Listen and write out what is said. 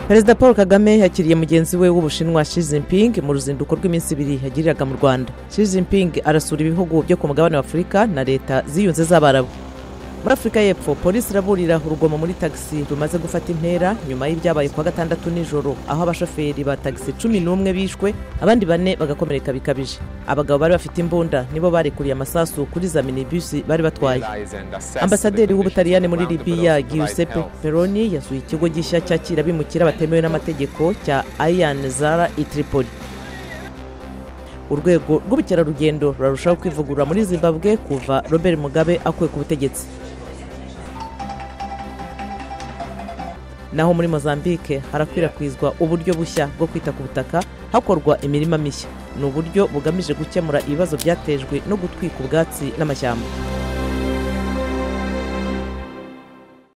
Perezida Paul Kagame yakiriye mugenzi we w'Ubushinwa Xi Jinping mu ruzinduko rw'iminsi 2 yagiriraga mu Rwanda. Xi Jinping arasura ibihugu byo ku mugabane wa Afurika na leta ziyunze z'Abarabu. Muri Afurika y'Epfo, polisi iraburira urugomo muri taxi rumaze gufata intera nyuma y'ibyabaye kwa gatandatu nijoro, aho abashoferi ba taxi 11 bishwe, abandi 4 bagakomereka bikabije. Abagabo bari bafite imbunda nibo barekuriye amasasu kuri za minibus bari batwaye. Ambasaderi w'Ubutaliyani muri Libya Giuseppe Peroni yasuye ikigo gishya cyakira bimukira batemewe n'amategeko cya Ayan Zara i Tripoli. Urwego rw'ubukerarugendo rurarushaho kwivugurura muri Zimbabwe kuva Robert Mugabe akuwe ku butegetsi. Naho muri Mozambique harakwirakwizwa uburyo bushya bwo kwita ku butaka hakorwa imirima mishya. Ni uburyo bugamije gukemura ibibazo byatejwe no gutwika ubwatsi n'amashyamba.